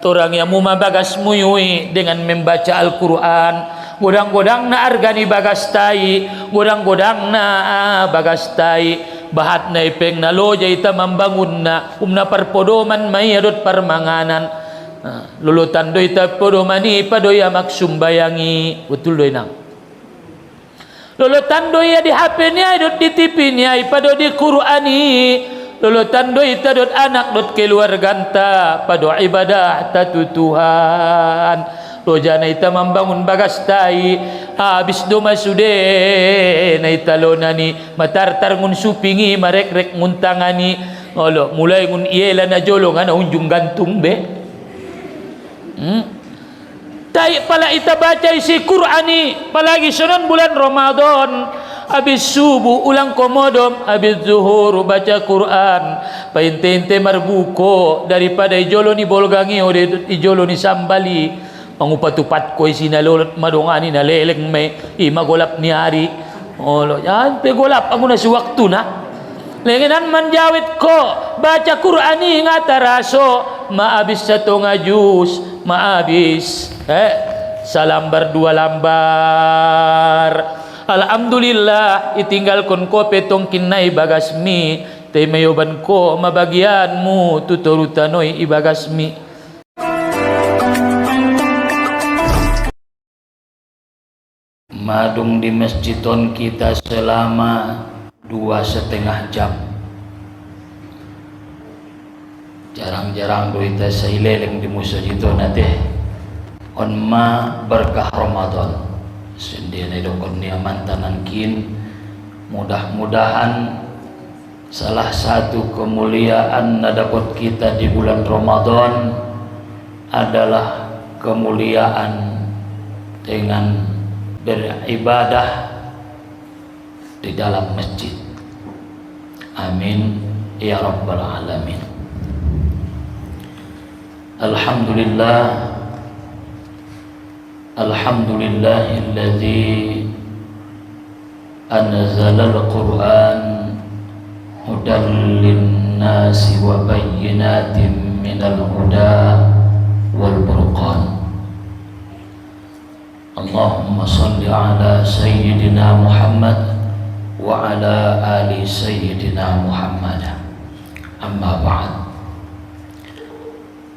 Orang yang mumabagas muyui dengan membaca Al-Quran, godang-godang na argani bagas tai, godang-godang na bagas tai, bahat na ipeng na loja ita membangun na parpodoman may adot parmanganan, lulutan do ita podomani padoya maksumbayangi, betul do inang. Lulutan do ya di HP niya, adot di TV niya, ipado di Qur'ani. Lulutan do ita dot anak dot keluarganta pado ibadah tatu Tuhan loja na ita membangun bagas tai habis do masude na ita lonani matartar ngun supingi marek-rek nguntangani olo mulai ngun iela na jolong ana unjung gantung be tai pala ita baca isi Qur'ani palagi sunan bulan Ramadan. Habis subuh ulang komodom, habis zuhur baca Quran, painte-inte marbuko daripada ijolo ni bolgangi ode ijolo ni sambali, mangupat-upat ko isinalolot madongani na leleng me imagolap ni hari. Olo, yan pe golap ako na si waktu na. Lengenan manjawit ko baca Qurani ngataraso maabis satu ngajus, maabis salambar dua lambar. Alhamdulillah itinggal kon ko petong kinay bagasmi tay mayoban ko mabagianmu tuturutanoy ibagasmi. Madung di masjidon kita selama 2,5 jam. Jarang-jarang do ita saileleng di masjidon nate on ma berkah Ramadan. Sendiri dokon niaman tanankin, mudah-mudahan salah satu kemuliaan na dapat kita di bulan Ramadan adalah kemuliaan dengan beribadah di dalam masjid. Amin ya rabbal alamin. Alhamdulillah. Alhamdulillahilladzi anzala al-Qur'an hudan lin-nasi wa bayyinatin minal huda wal furqan. Allahumma shalli ala sayyidina Muhammad wa ala ali sayyidina Muhammad. Amma ba'd.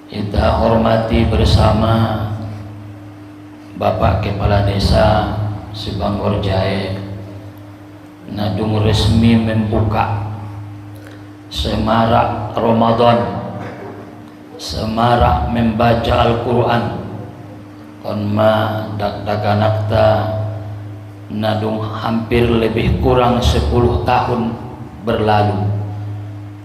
Kita hormati bersama Bapak Kepala Desa Sibanggor Jahe nadung resmi membuka semarak Ramadan, semarak membaca Al-Quran konma dak-daganakta nadung hampir lebih kurang 10 tahun berlalu.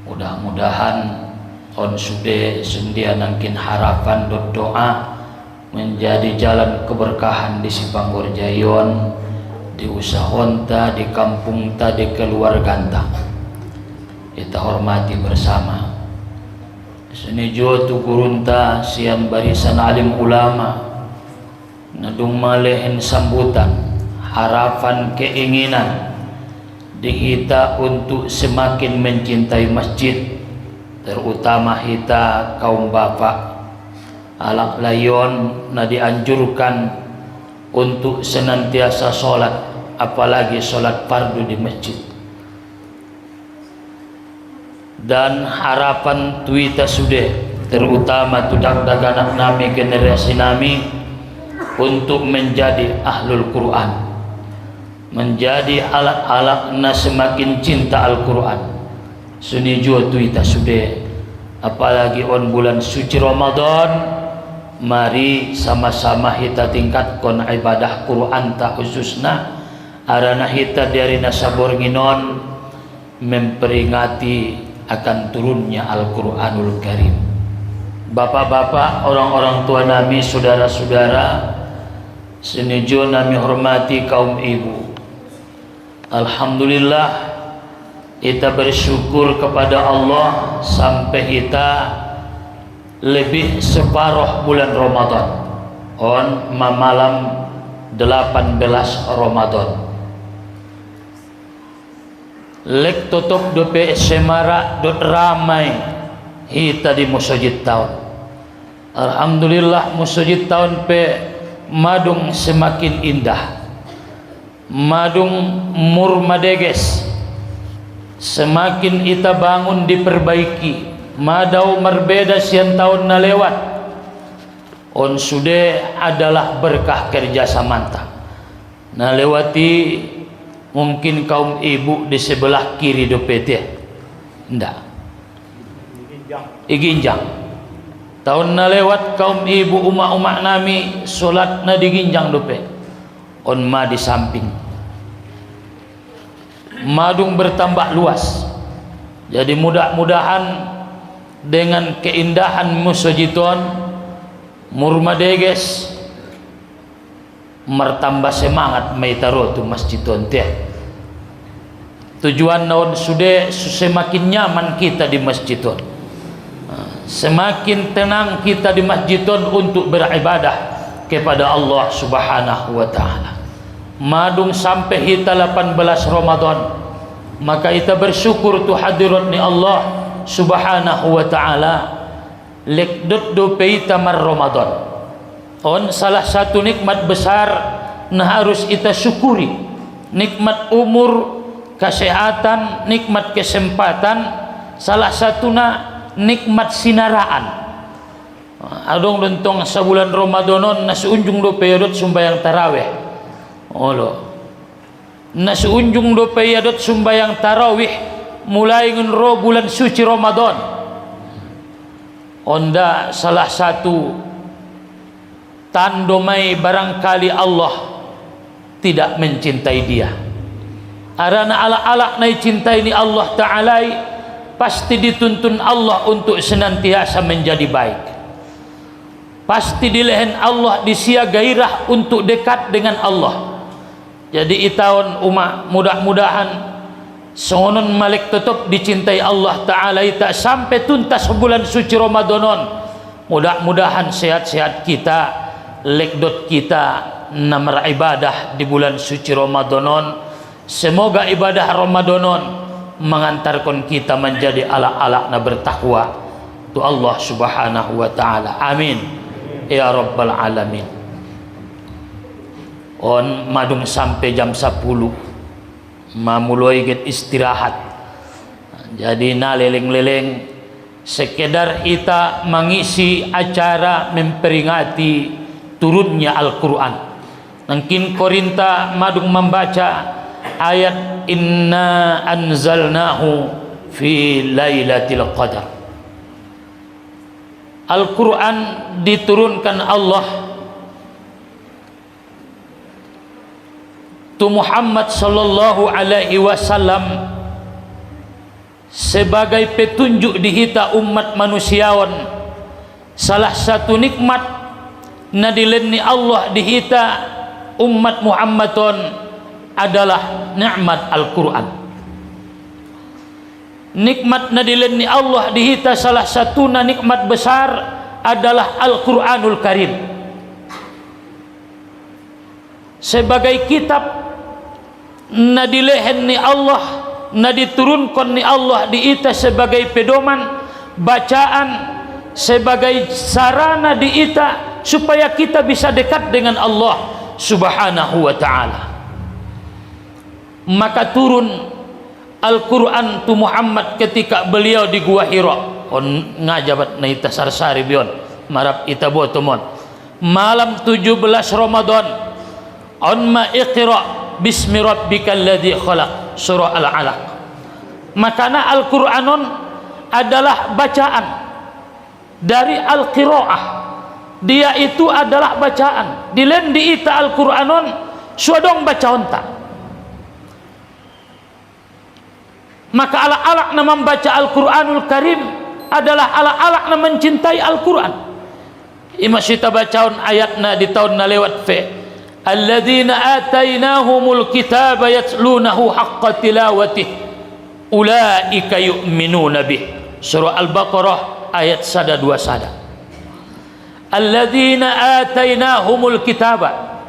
Mudah-mudahan on sude sendia nangkin harapan dot doa menjadi jalan keberkahan di Sibanggor Jayon, di usahonta, di kampungta, di keluarganta. Kita hormati bersama. Senijo tu gurunta sian barisan alim ulama nadung malehen sambutan harapan keinginan di kita untuk semakin mencintai masjid, terutama kita kaum bapak alak layon na dianjurkan untuk senantiasa sholat, apalagi sholat fardu di masjid. Dan harapan tuita sudah, terutama tudak daganak nami generasi nami untuk menjadi ahlul Quran, menjadi alat-alat na semakin cinta Al-Quran. Sunijo tuita sudah, apalagi on bulan suci Ramadan. Mari sama-sama kita tingkatkan ibadah Quran tak khususna arana kita dari nasabor nginon memperingati akan turunnya Al-Quranul Karim. Bapak-bapak, orang-orang tua nami, saudara-saudara, senijo nami hormati kaum ibu. Alhamdulillah kita bersyukur kepada Allah sampai kita lebih separuh bulan Ramadan on malam 18 Ramadan lek tutup dope semara dot ramai hita di musajid tahun Alhamdulillah musujid tahun pe madung semakin indah, madung murmadeges, semakin ita bangun diperbaiki, madau merbeda sian tahun na lewat. On sude adalah berkah kerja samanta. Na lewati mungkin kaum ibu di sebelah kiri dopet ya. Ndak. Iginjang. Tahun na lewat kaum ibu umak-umak nami solat na diginjang dope. On ma di samping. Madung bertambah luas. Jadi mudah-mudahan dengan keindahan musujiton murmadeges mertambah semangat maitaro tu masjiton teh. Tujuan naon sude semakin nyaman kita di masjiton. Semakin tenang kita di masjidon untuk beribadah kepada Allah Subhanahu wa taala. Madung sampai hita 18 Ramadan, maka kita bersyukur tu hadirat ni Allah Subhanahu wa taala lekdot do peita mar Ramadan. On salah satu nikmat besar nah harus kita syukuri, nikmat umur, kesehatan, nikmat kesempatan, salah satuna nikmat sinaraan. Adong lentong sebulan Ramadanon na seunjung do peyadot sumbayang tarawih. Olo. Na seunjung do peyadot sumbayang tarawih mulai ngenro bulan suci Ramadan. Onda salah satu tandomai barangkali Allah tidak mencintai dia. Arana ala-ala nai cintai ni Allah Ta'ala, pasti dituntun Allah untuk senantiasa menjadi baik. Pasti dilehen Allah disia gairah untuk dekat dengan Allah. Jadi itaon umat mudah-mudahan sonon malik tetap dicintai Allah Ta'ala ita sampai tuntas bulan suci Ramadanon. Mudah-mudahan sehat-sehat kita, lekdot kita namar ibadah di bulan suci Ramadanon. Semoga ibadah Ramadanon mengantarkan kita menjadi ala-ala na bertakwa tu Allah Subhanahu wa taala. Amin ya rabbal alamin. On madung sampai jam 10 mamuloi get istirahat. Jadi na leleng-leleng sekedar kita mengisi acara memperingati turunnya Al-Qur'an. Mungkin Korinta madung membaca ayat inna anzalnahu fi lailatul qadar. Al-Quran diturunkan Allah tu Muhammad sallallahu alaihi wasallam sebagai petunjuk di hita umat manusiawan. Salah satu nikmat na dilenni Allah di hita umat Muhammadon adalah nikmat Al-Quran. Nikmat na dilenni Allah dihita salah satu na nikmat besar adalah Al-Quranul Karim. Sebagai kitab na dilehen ni Allah, na diturunkan ni Allah diita sebagai pedoman, bacaan, sebagai sarana diita supaya kita bisa dekat dengan Allah Subhanahu wa ta'ala. Maka turun Al-Quran tu Muhammad ketika beliau di Gua Hira. On ngajabat na ita sarsari bion marap ita botomon malam 17 Ramadan. On ma iqra bismi rabbikal ladzi khalaq, surah Al-Alaq. Makana Al-Quranon adalah bacaan dari Al-Qiraah. Dia itu adalah bacaan. Dilen di ita Al-Quranon suadong bacaon ta. Maka ala-alak na membaca Al-Quranul Karim adalah ala-alak na mencintai Al-Quran. Ima kita bacaon ayatna di tahun na lewat fe. Alladzina atainahumul kitaba yatlunahu haqqa tilawatih ulaika yu'minuna bih. Surah Al-Baqarah ayat 121. Alladzina atainahumul kitaba,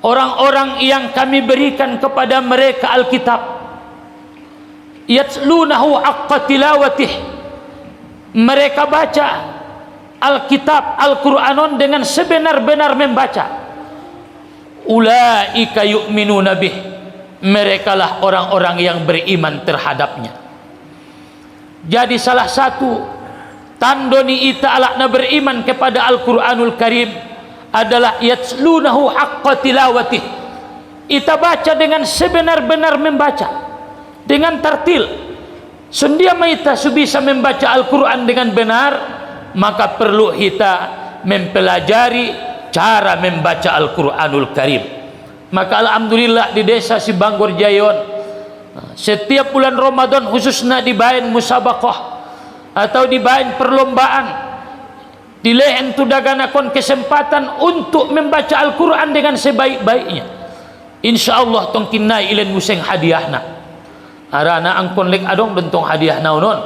orang-orang yang kami berikan kepada mereka Alkitab, yatlunahu haqqa tilawatih, mereka baca Alkitab Al-Qur'anon dengan sebenar-benar membaca, ulaika yu'minuna bih, merekalah orang-orang yang beriman terhadapnya. Jadi salah satu tandoni ita alakna beriman kepada Al-Qur'anul Karim adalah yatslunahu haqqa tilawatih, ita baca dengan sebenar-benar membaca, dengan tartil. Sendia ita bisa membaca Al-Quran dengan benar, maka perlu kita mempelajari cara membaca Al-Quranul Karim. Maka alhamdulillah di desa Sibanggor Jayon, setiap bulan Ramadan khususnya dibain musabaqah atau dibain perlombaan, dilehen tu daganakon kesempatan untuk membaca Al-Quran dengan sebaik-baiknya. InsyaAllah tong kinai ilen museng hadiahna arana angkon lek adong bentong hadiah naunon.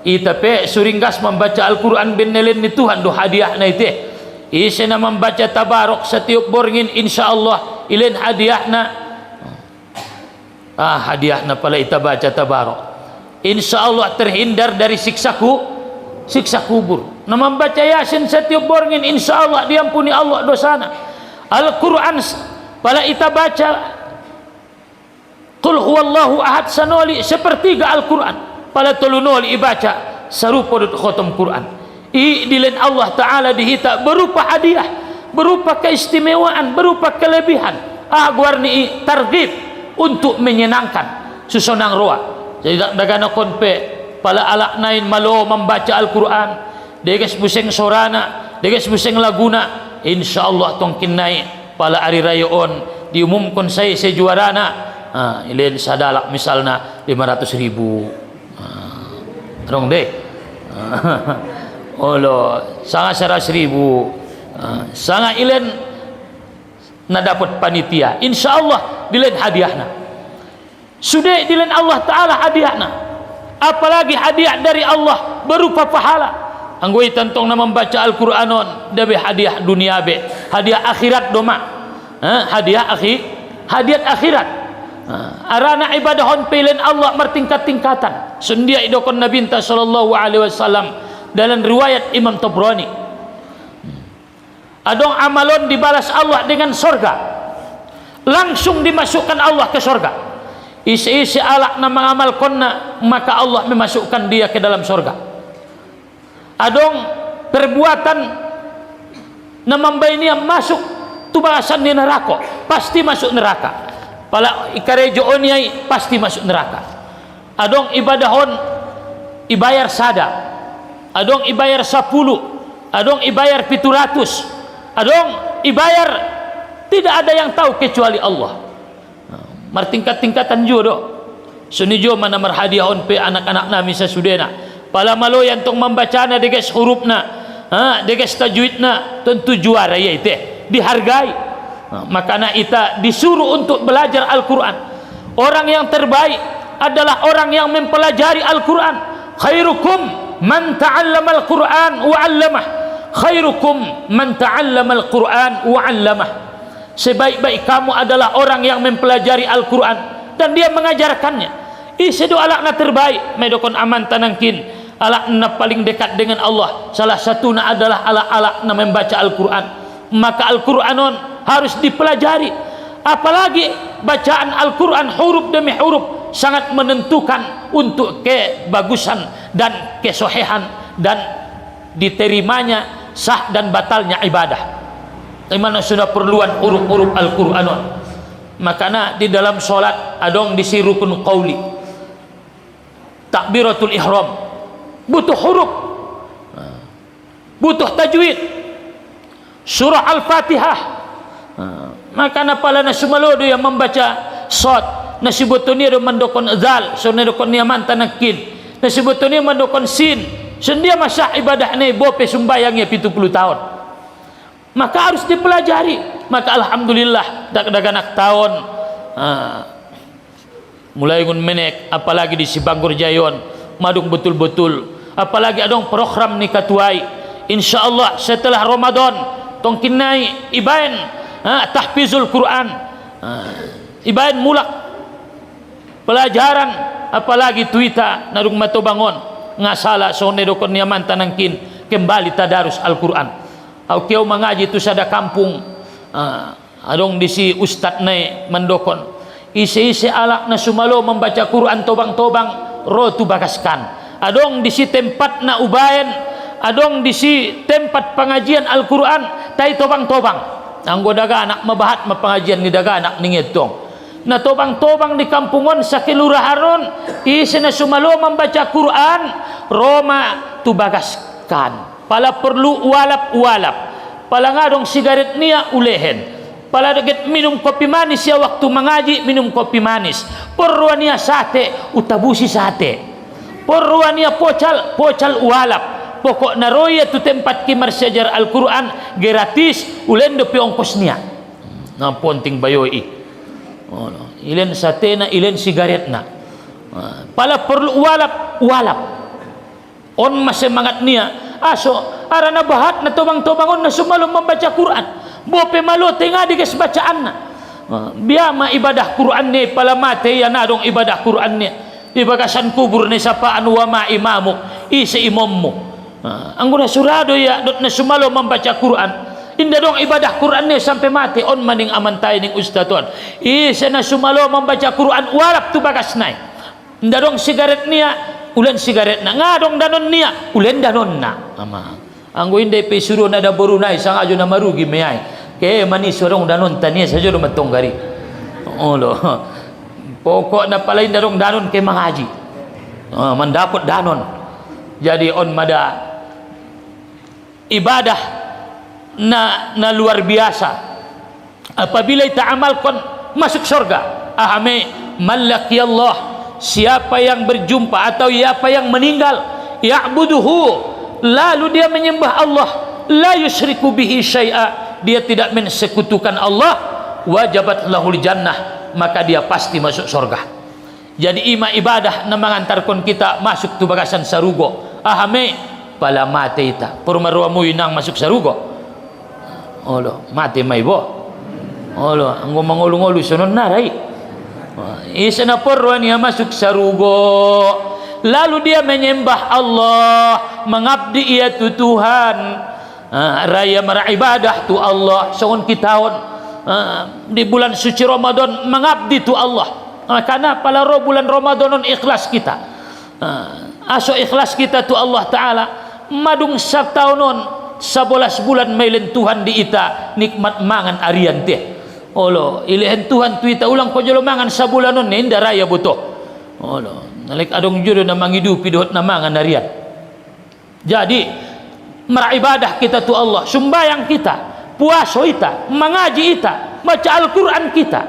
Ita pe suringgas membaca Al-Quran benelen ni Tuhan do hadiah na ite. Isena membaca tabarok setiap borngin, insyaallah ilen hadiah na. Hadiah na pala ita baca tabarok. Insyaallah terhindar dari siksa kubur. Na membaca Yasin setiap borngin, insyaallah diampuni Allah dosana. Al-Quran pala ita baca Qul huwallahu ahad sanoli sepertiga Al-Quran. Pada tolunol ibaca serupa khotam Quran. Dilen Allah Ta'ala dihita berupa hadiah, berupa keistimewaan, berupa kelebihan. Guarni targhib untuk menyenangkan susonang roa. Jadi dagana konpe pala alak nain malo membaca Al-Quran, deges buseng sorana, deges buseng laguna, insyaallah tong kinai pala ari rayon diumumkan saya sejuarana. Ilen sadalak misalnya 500.000 Rong deh, olo sangat 100.000, sangat ilen na dapat panitia. Insyaallah dilen hadiahna. Sudah dilen Allah Taala hadiahna. Apalagi hadiah dari Allah berupa pahala. Anggoi tentong na membaca Al-Qur'anon dabe hadiah dunia be, hadiah akhirat doma. Hadiah akhirat. Arana ibadahon pelen Allah mertingkat-tingkatan. Sundia idokon Nabi sallallahu alaihi wasallam dalam riwayat Imam Tabrani. Adong amalon dibalas Allah dengan sorga, langsung dimasukkan Allah ke sorga. Isi-isi alak na mengamal konna, maka Allah memasukkan dia ke dalam sorga. Adong perbuatan na membaini masuk tubasan di neraka, pasti masuk neraka. Pala ikarejo oniai pasti masuk neraka. Adong ibadahon ibayar sada, adong ibayar 10, adong ibayar 700, adong ibayar tidak ada yang tahu kecuali Allah. Martingkat-tingkatan jodoh. Sunijo mana marhadiahon pe anak-anak nami sasudena. Pala malo yang tong membacana deges hurufna, deges tajwidna, tentu juara ya ite, dihargai. Makanya ita disuruh untuk belajar Al-Quran. Orang yang terbaik adalah orang yang mempelajari Al-Quran. Khairukum man ta'allama Al-Quran wa 'allamah. Khairukum man ta'allama Al-Quran wa 'allamah. Sebaik-baik kamu adalah orang yang mempelajari Al-Quran dan dia mengajarkannya. Isedo alakna terbaik medokon aman tanangkin. Alakna paling dekat dengan Allah, salah satunya adalah alakna membaca Al-Quran. Maka Al-Quranon harus dipelajari. Apalagi bacaan Al-Quran huruf demi huruf sangat menentukan untuk kebagusan dan kesohehan dan diterimanya sah dan batalnya ibadah. Dimana sudah perluan huruf-huruf Al-Quranon. Makanya di dalam solat adong disi rukun qauli, takbiratul ihram, butuh huruf, butuh tajwid, surah Al-Fatihah. Maka napala na sumalodo yang membaca sod nasibutunia do mandokon zal so nadokon niaman tanakin nasibutunia mandokon sin sendia masa ibadah ni bope sumbayangnya 70 tahun. Maka harus dipelajari. Maka alhamdulillah dak-daganak tahun mulai ngun menek, apalagi di Sibanggor Jayon madung betul-betul, apalagi adong program ni katuai. Insyaallah setelah Ramadan tong kinai ibain tahfizul Quran, ibain mulak pelajaran, apalagi tuita narung mato bangon ngasala so nedokon niaman tanangkin kembali tadarus Al-Quran. Au kau mengaji tu sada kampung, adong disi ustad nai mendokon isi alak na sumalo membaca Quran tobang-tobang ro tu bakaskan. Adong disi tempat na ubayan, adong disi tempat pengajian Al-Quran tai tobang-tobang. Anggo daga anak mabahat mapengajian ni daga anak ningitong na tobang-tobang di kampungon sa kelurahanon isi na sumalo membaca Quran Roma tu bagaskan. Pala perlu ualap-ualap, pala ngadong sigaret niya ulehen, pala daget minum kopi manis ya waktu mengaji minum kopi manis, perruan niya sate utabusi sate, perruan niya pocal ualap. Pokok naroya tu tempat kimar sejar Al-Quran gratis ulen do pi ongkos niya na ponting bayoi ilen sate na ilen sigaret na pala perlu ualap on masemangat niya aso ara na bahat na tobang-tobangon na sumalom membaca Quran bope malo tenga diges bacaan na biya ma ibadah Quran ni pala mate ya nadong ibadah Quran ni ibagasan kubur ni sapaan wa ma imamuk isi imammu. Angguna surado ya dot na sumalo membaca Quran inda dong ibadah Quran ni sampai mati on maning amantay ning ustadon isa na sumalo membaca Quran warap tu bagas nai inda dong sigaret niya ulen sigaret na ngadong danon niya ulen danon na ama anggo inda pe suro na da borunai sang ajo na marugi meay ke manis sorong danon tania sajo do matonggari olo pokok na palain darong danon ke mangaji mendapot danon jadi on mada ibadah na luar biasa apabila kita amalkan masuk surga. Ahame malaki Allah, siapa yang berjumpa atau siapa yang meninggal ya'buduhu lalu dia menyembah Allah la yusyriku bihi syai'a, dia tidak mensekutukan Allah, wajabat lahul jannah, maka dia pasti masuk surga. Jadi ibadah na mengantarkan kita masuk tu bagasan sarugo. Ahame pala mate ita purmarua mo inang masuk sarugo olo mate may bo olo ang mangulong-ulo sunon naray isa na purwa niya masuk sarugo lalu dia menyembah Allah mengabdi ia tu Tuhan raya meribadah tu Allah songon kitahon di bulan suci Ramadan mengabdi tu Allah karena pala bulan Ramadan ikhlas kita aso ikhlas kita tu Allah Ta'ala madung sataunon 11 bulan mailen Tuhan di ita nikmat mangan arian teh olo ilihan Tuhan tu ita ulang ko jolo mangan sabulanon ni inda raya buto olo nalik adong judo na mangidupi dohot na mangan arian. Jadi meribadah kita tu Allah, sumbayang kita, puaso ita, mengaji ita, baca Al-Quran kita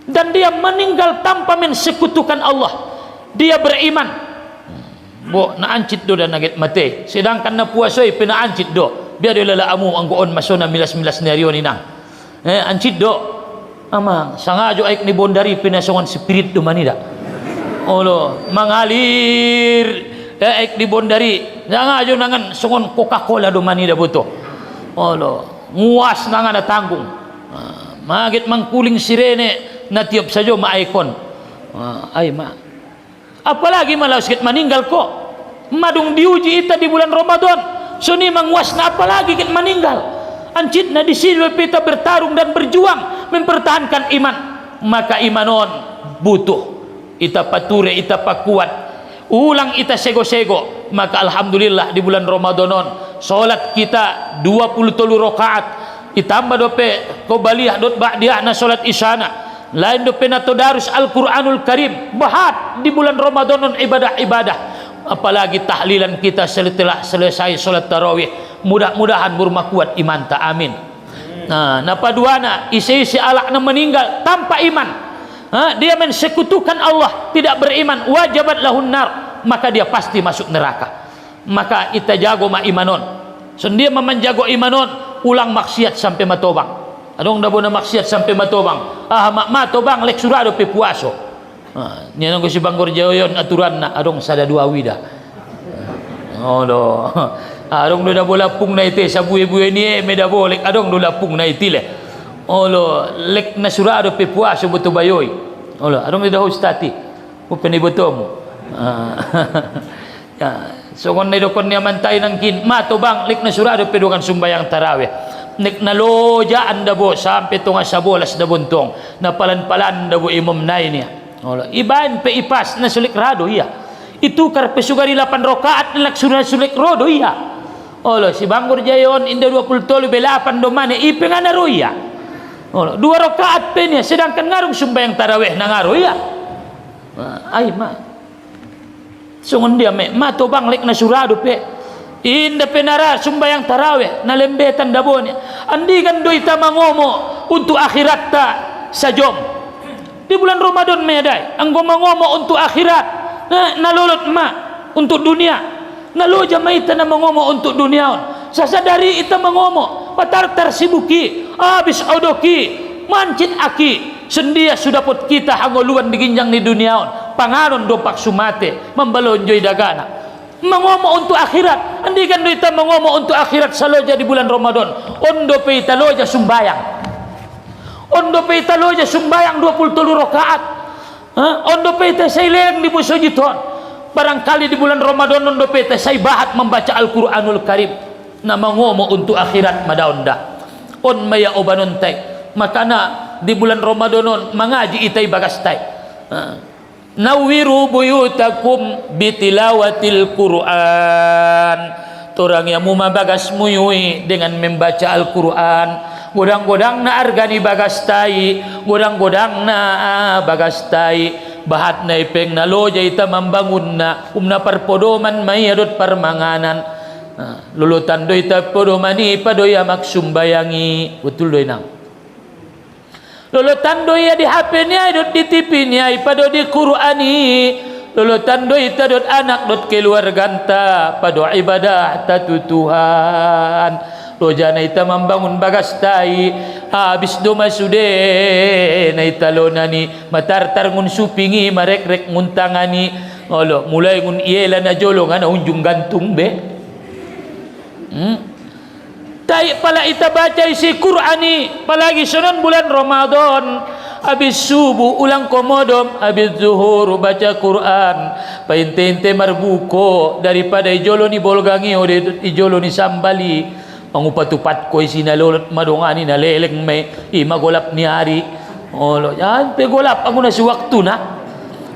dan dia meninggal tanpa mensekutukan Allah, dia beriman bo na ancit do dan naget mate sedangkan na puasoi pina ancit do biar dia lala amu anggoon masona milas-milas nerio ninang ancit do amang sangajo aik ni bondari pina songon spirit do manida olo mangalir aik di bondari sangajo nangan songon Coca-Cola do manida buto olo nguas nangan na tanggung magit mangkuling sirene na tiop sajo maaikon ay ma apalagi malah sikit meninggal kok madung diuji ita di bulan Ramadan suni mangwas na apalagi kita meninggal ancit na di sini kita bertarung dan berjuang mempertahankan iman maka imanon butuh ita pature ita pakuat ulang ita sego-sego maka alhamdulillah di bulan Ramadanon salat kita 23 rakaat itambah dope qobaliyah dot ba'diyah na salat isyana lain do penato darus Al-Quranul Karim bahat di bulan Ramadan ibadah-ibadah apalagi tahlilan kita setelah selesai salat tarawih mudah-mudahan burma kuat iman ta amin. Nah napaduana isi-isi alak na meninggal tanpa iman dia mensekutukan Allah tidak beriman wajabat lahun nar maka dia pasti masuk neraka. Maka kita jago ma imanon sendia memenjago imanon ulang maksiat sampai matobang adong dabo na maksiat sampai matobang matobang lek surado pe puaso niya nang si Bangor Jayon aturan na adong sada dua wida do adong do dabo lapung na ite sa buye-buye ni meda bolek adong do lapung na itile do lek na surado pe puaso buto bayoy adong do hostati mo penibotomo So kung nidokon niya mantay ng kin, matubang lik na surado pedukan sumbayang tarawih. Nik naloja anda bo sampai tunga sabolas na buntong na palan-palan na bo imam nay niya. Iban pe ipas na sulik rado iya. Itukar pe sugari 8 rakaat na sulik rodo iya. Si bangur jayon inda 23 belapan domane ipe nga naro iya. 2 rakaat pe niya sedangkan ngarong sumbayang tarawih na ngaro iya. Ay ma. Sungon dia matubang lik na surado pe. Inda penara sumbayang tarawih na lembetan dabon. Andi kan doy ta mangomo untuk akhirat ta sa jom. Di bulan Ramadan meday ang mangomo untuk akhirat nalolot ma untuk dunia. Naloja maita na mangomo untuk dunia. Sasadari ita mangomo patartar sibuki habis odoki mancit aki sendia sudah pot kita hangoluan diginjang di dunia. Pangaron dopak sumate membalonjoy dagana mangomo untuk akhirat andikan doita mangomo untuk akhirat saloja di bulan Ramadan ondo pe taloja sumbayang 23 rakaat ondo pe saileng di musojiton barangkali di bulan Ramadan ondo pe sai bahat membaca Al-Qur'anul Karim na mangomo untuk akhirat madaonda on maya obanon tay makana di bulan Ramadan mangaji itay bagastay Nawiru buyutakum bitilawatil Quran. Torang yang mumabagas muyui dengan membaca Al-Quran. Godang-godang na argani bagastai, godang-godang na bagastai. Bahat na ipeng na loja ita membangun na parpodoman mayadot parmanganan. Lulutan do ita podomani padoya maksumbayangi. Betul do inang. Lulutan doi di HP nya dot di TV nya ipado di Qur'ani lulutan doi ta dot anak dot keluarganta pado ibadah tatu Tuhan lojana ita membangun bagastai habis do masude na ita lonani matartar ngun supingi marek-rek nguntangani mulai ngun iela na jolong ana unjung gantung be tay pala ita baca isi Qur'ani palagi sunan bulan Ramadan habis subuh ulang komodom habis zuhur baca Quran painte marbuko daripada ijolo ni bolgangi ode ijolo ni sambali mangupatupat ko isinalolot madongani na leleng may imagolap ni hari yan pe golap ako na si waktu na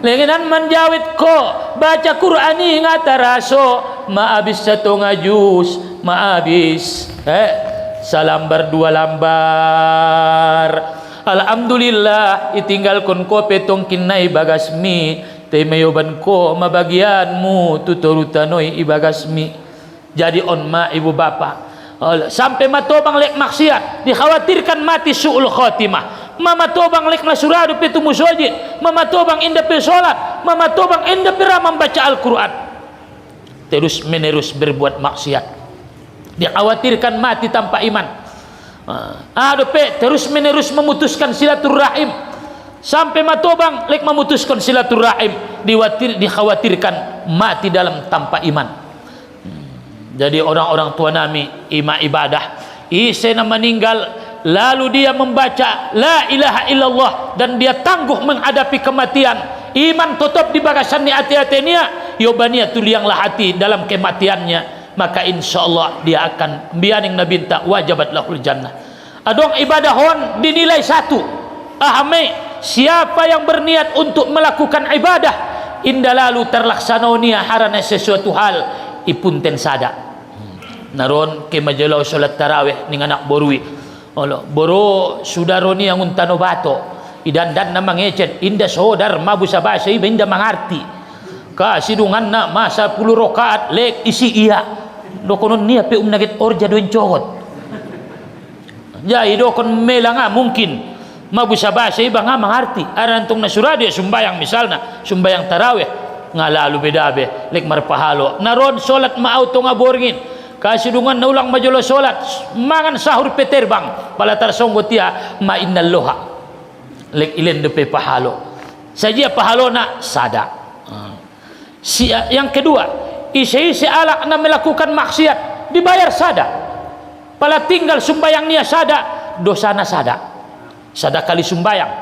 lengenan manjawit ko baca Qur'ani ngataraso maabis sa tunga jus maabis salambar 2 lambar alhamdulillah itinggal kon ko petong kinay bagasmi tay mayoban ko mabagianmu tuturutanoy ibagasmi jadi on ma ibu bapa sampai matobang lek maksiat dikhawatirkan mati su'ul khotimah mamatobang lek na surado petu musojid mamatobang inda pe salat mamatobang inda pera membaca Al-Quran terus menerus berbuat maksiat dikhawatirkan mati tanpa iman terus menerus memutuskan silaturahim sampai matobang lek memutuskan silaturahim dikhawatirkan mati dalam tanpa iman jadi orang-orang tua nami ibadah isena meninggal lalu dia membaca la ilaha illallah dan dia tangguh menghadapi kematian iman tetap di bagasan ni hati-hatinya yobania tulianglah hati dalam kematiannya maka insyaallah dia akan bianing nabi ta wajabat lahul jannah adong ibadah hon dinilai 1 ahame siapa yang berniat untuk melakukan ibadah indah lalu terlaksana nia harana sesuatu hal ipunten sada naron ke majalah salat tarawih ning anak borui boro sudaro ni ang untano bato idandan na mangecet inda sodar mabusa basa iba inda mangarti kasidungan na masa 10 rakaat lek isi iya dokonon niya pe nagit orja doen cogot jai dokon melanga mungkin mabusa basa iba nga mangarti arantong na surado sumbayang misalna sumbayang tarawih nga lalu bedabe lek marpahalo naron salat maauto nga borngin kasidungan na ulang majolo salat mangan sahur peterbang palatar songgo tia mainnal loha lek ilen de pe pahalo saja pahalo na sada yang kedua isi alak na melakukan maksiat dibayar sada pala tinggal sumbayang niya sada dosana sada kali sumbayang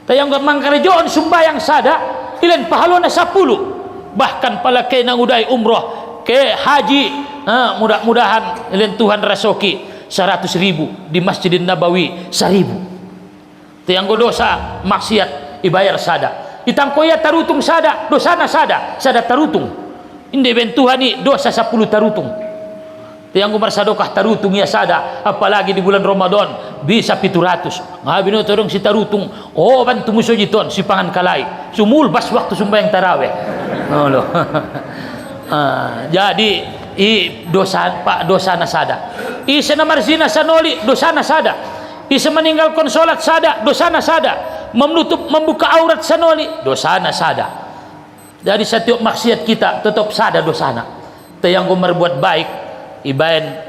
tayang mangkarejoon sumbayang sada ilen pahalo na 10 bahkan pala kay nang uday umroh ke haji, mudah-mudahan ilen Tuhan rasoki 100.000 di Masjidin Nabawi 1.000. Tiang dosa maksiat ibayar sada. Itangkoya tarutung sada, dosana sada tarutung. Inde ben Tuhani dosa 10 tarutung. Tiang umar sadokah tarutung ya sada, apalagi di bulan Ramadan bisa 700. Ngabino torong si tarutung, oh bantu musuh jiton si pangan kalai. Sumul bas waktu sembahyang tarawih. Oh loh. Jadi dosa pak dosa nasada. Isa namar zina sanoli dosa nasada. Isa meninggalkan sholat sada dosa nasada. Membuka aurat sanoli dosa nasada. Jadi setiap maksiat kita tetap sada dosana. Yang berbuat baik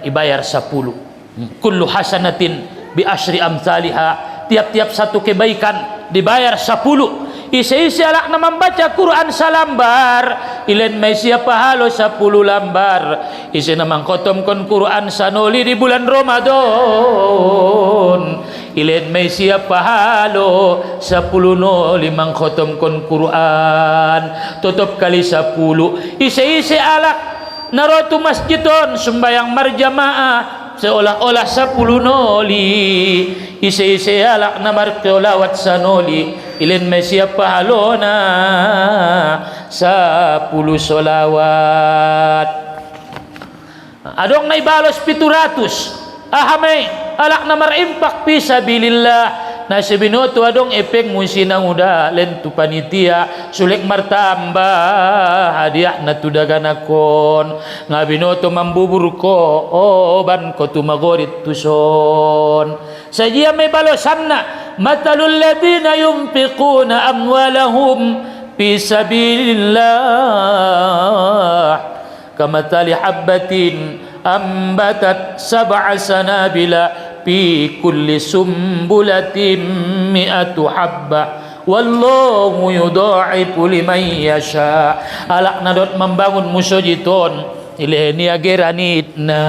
ibayar 10. Kullu hasanatin bi asyri amsalha. Tiap-tiap satu kebaikan dibayar 10. Isi-isi alak na membaca Quran salambar ilen may siya pahalo 10 lambar. Isi namang kotom kon Quran sanoli di bulan Ramadan ilen may siya pahalo 10 no limang kotom kon Quran tutup kali 10. Isi-isi alak narotu masjidon sembayang marjamaah seolah-olah 10 noli. Isi-isi alak na markolawat sanoli ilen may siya pahalona 10 solawat. Adong na ibalos 700 ahamay alak na marimpak pisabilillah. Nasi binoto adong epek musinang uda lentu panitia sulik martamba hadiah na tudaganakon nga binoto mambubur ko ban ko tumagorit tuson sajia may balosan na matalul ladina yunfiquna amwalahum fi sabilillah kamatali habbatin ambatat 7 sanabila fi kulli sumbulatin 100 habbah wallahu yudha'ifu liman yasha. Alak na dot membangun musujiton ilehni ageranitna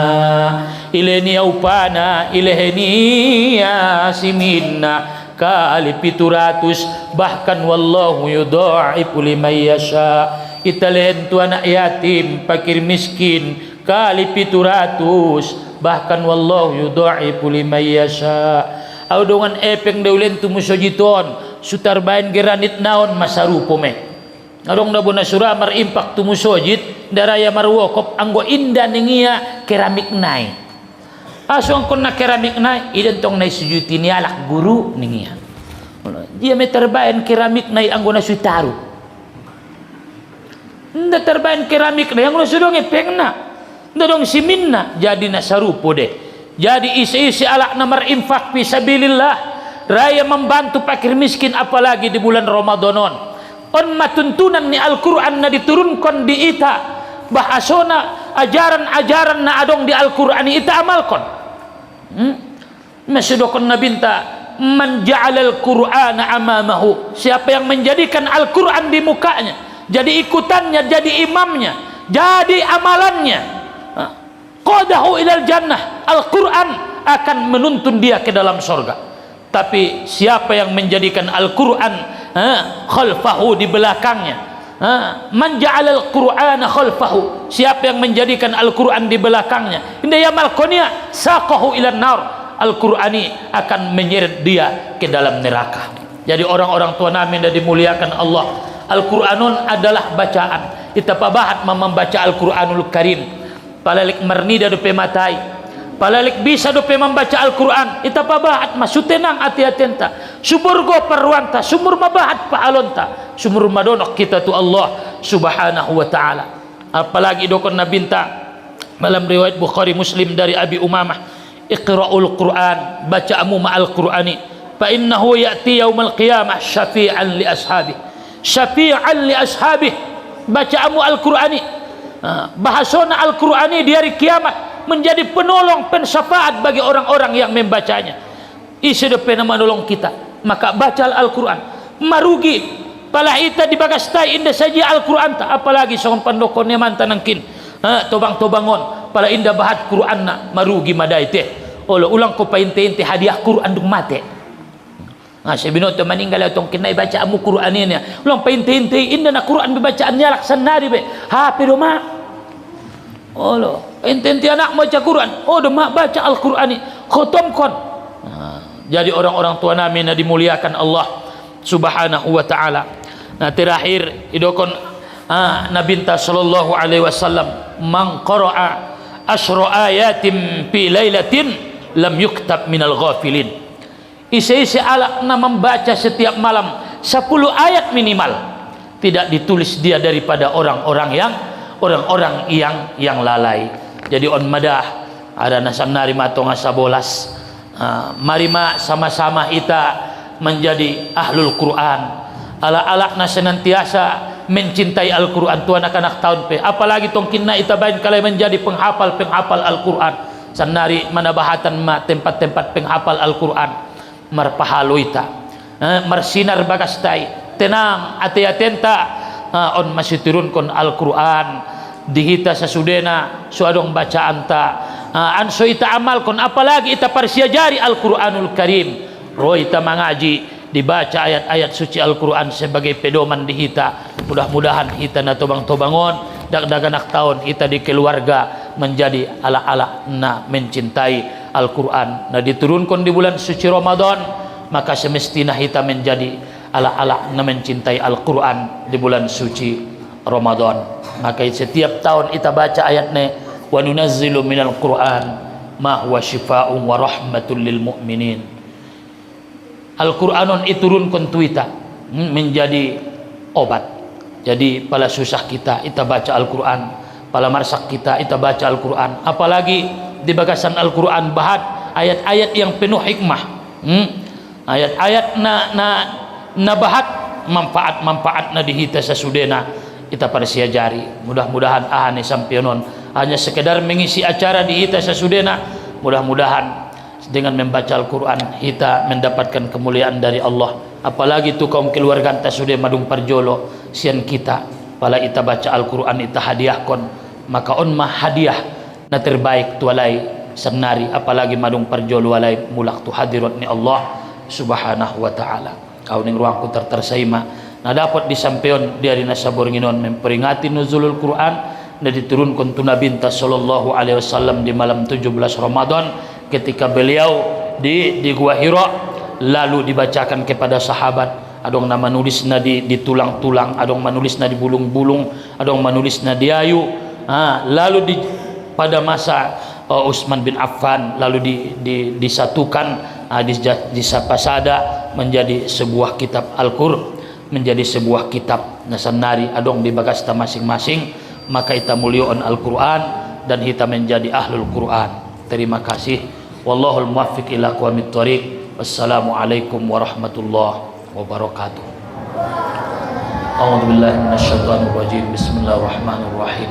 ilehni upana ilehni siminna kali 700 bahkan wallahu yudha'ifu liman yasha. Italen tu anak yatim fakir miskin kali 700 bahkan wallahu yudha'ifu liman yasha. Au dongan epeng deulen tu musojiton sutar bain geranit naon masarupo me ngadong na buna surah mar impak tu musojit daraya marwokop anggo inda ningia keramik nai asong kon na keramik nai idan tong nai sujuti ni alak guru ningia dia me terbain keramik nai anggo na sutaru nda terbain keramik nai anggo na sudong epeng na ndodong siminna jadi nasarupo deh. Jadi isi-isi alak namar infak fisabilillah raya membantu fakir miskin apalagi di bulan Ramadanon. On matuntunan ni Al-Quran na diturunkan di ita bahasona ajaran-ajaran na adong di Al-Quran ita amalkon. Masudokon na binta man ja'alal Qur'ana amamahu, siapa yang menjadikan Al-Quran di mukanya jadi ikutannya, jadi imamnya, jadi amalannya, qadahu ilal jannah, Al-Quran akan menuntun dia ke dalam surga. Tapi siapa yang menjadikan Al-Quran khalfahu di belakangnya, man ja'alal Qur'ana khalfahu, siapa yang menjadikan Al-Quran di belakangnya, inda yamal konia saqahu ilan nar, Al-Qur'ani akan menyeret dia ke dalam neraka. Jadi orang-orang tua namin dan dimuliakan Allah, Al-Quranun adalah bacaan. Kita pabahat membaca Al-Quranul Karim palalik mernida dope matai palalik bisa dope membaca Al-Quran ita pabahat masutenang ati-atenta suburgo perwanta sumur mabahat paalonta sumur madonok kita tu Allah subhanahu wa ta'ala. Apalagi dokon nabinta dalam riwayat Bukhari Muslim dari Abi Umamah, iqra'ul Quran, bacaamu ma'al Qur'ani fa innahu ya'ti yaumal qiyamah syafi'an li ashabih, syafi'an li ashabih, bacaamu Al-Qur'ani bahasona Al-Qur'ani di hari kiamat menjadi penolong pensyafaat bagi orang-orang yang membacanya. Isi depan menolong kita, maka baca Al-Qur'an marugi pala ita di bagastai indah saja Al-Qur'an ta apalagi song pandokonnya mantanangkin tobang-tobangon pala indah bahat Qur'an na marugi madai teh olo ulang ko painte-inte hadiah Qur'an dung mate. Saya binoto maninggal atong kinay baca amu Qur'an ini ulang painte-inte indah na Qur'an bibacaan nyalak sanari be ha pero ma Oh lo, ente anak baca Quran. Oh demak baca Al-Quran ni, khotom kon. Jadi orang-orang tua nami na dimuliakan Allah Subhanahu wa taala. Nah terakhir idokon Nabi sallallahu alaihi wasallam, man qara'a asyra ayatin fi lailatin lam yuktab minal ghafilin. Isi-isi ala na membaca setiap malam 10 ayat minimal, tidak ditulis dia daripada orang-orang yang lalai. Jadi on madah ada nasan nari matong asa bolas. Mari sama-sama kita menjadi ahlul Quran. Ala-ala na senantiasa mencintai Al-Quran tu anak-anak tahun pe. Apalagi tong kinna ita bain kalau menjadi penghafal Al-Quran. Sanari manabahatan ma tempat-tempat penghafal Al-Quran. Marpahalo ita. Marsinar bagastai. Tenang ati-atenta on masih turun kon Al-Quran dihita sasudena suadong bacaan ta anso ita amal kon, apalagi ita parsiajari Al-Quranul Karim ro ita mengaji dibaca ayat-ayat suci Al-Quran sebagai pedoman dihita. Mudah-mudahan ita na tobang-tobangon dag-daganak tahun ita di keluarga menjadi ala-ala na mencintai Al-Quran na diturunkan di bulan suci Ramadan, maka semestinya kita menjadi ala-ala na mencintai Al-Quran di bulan suci Ramadan. Maka setiap tahun kita baca ayatnya, wa nunazzilu minal Quran ma huwa shifaa'un wa rahmatul lil mu'minin. Al-Quranon iturunkan tuita menjadi obat. Jadi pala susah kita baca Al-Quran, pala marsak kita baca Al-Quran, apalagi di bagasan Al-Quran bahat ayat-ayat yang penuh hikmah. Ayat-ayat na bahat manfaat na dihita sasudena kita parsiajari. Mudah-mudahan ahane sampionon hanya sekedar mengisi acara dihita sasudena, mudah-mudahan dengan membaca Al-Quran kita mendapatkan kemuliaan dari Allah. Apalagi tu kaum keluarga anta sudah madung parjolo sian kita pala ita baca Al-Quran ita hadiahkon, maka on mah hadiah na terbaik tualai senari, apalagi madung parjolo walai mulak tu hadirat ni Allah Subhanahu wa taala. Kau ning ruangku tersaima na dapat disampeon dia dina sabornginon memperingati nuzulul Quran na diturunkan tu Nabi sallallahu alaihi wasallam di malam 17 Ramadan ketika beliau di Gua Hira, lalu dibacakan kepada sahabat. Adong nama nulisna di tulang-tulang, adong manulisna di bulung-bulung, adong manulisna di ayu. Lalu pada masa Utsman bin Affan lalu disatukan di sapasada menjadi sebuah kitab Al-Qur'an, menjadi sebuah kitab nasanari adong di bagasta masing-masing. Maka kita mulioon Al-Quran dan kita menjadi ahlul Quran. Terima kasih. Wallahul muwaffiq ila aqwamit thoriq. Wassalamualaikum warahmatullahi wabarakatuh. A'udzu billahi minasyaitonir rajim. Bismillahirrahmanirrahim.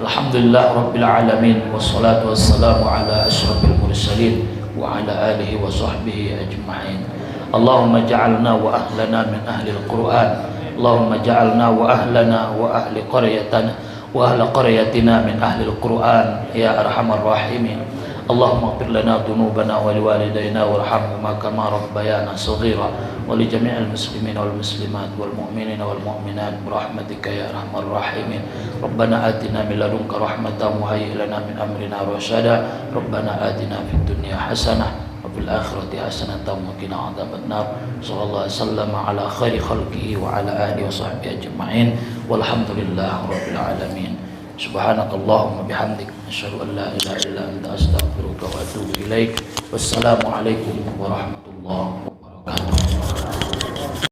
Alhamdulillah rabbil alamin wassalatu wassalamu ala asyrafil mursalin wa ala alihi wa sahbihi ajma'in. Allahumma ja'alna wa ahlana min ahlil Quran. Allahumma ja'alna wa ahlana wa ahli qaryatina wa ahli qaryatina min ahlil Quran ya arhamar rahimin. Allahumma ighfir lana dhunubana wa liwalidayna warhamhuma kama rabbayana saghira wa li jami'il muslimina wal muslimat wal mu'minina wal mu'minat birahmatika ya arhamar rahimin. Rabbana atina min ladunka rahmatan wa hayyi lana min amrina rasyada. Rabbana atina fid dunya hasanah wa fil akhirati hasanatan wa qina adzabannar. Sallallahu alaihi wasallam ala khairi khalqihi wa ala alihi wa sahbihi ajma'in. Walhamdulillahi rabbil alamin. Subhanakallahumma bihamdik asyhadu an la ilaha illa anta astaghfiruka wa atubu ilaik. Wassalamu alaikum warahmatullahi wabarakatuh.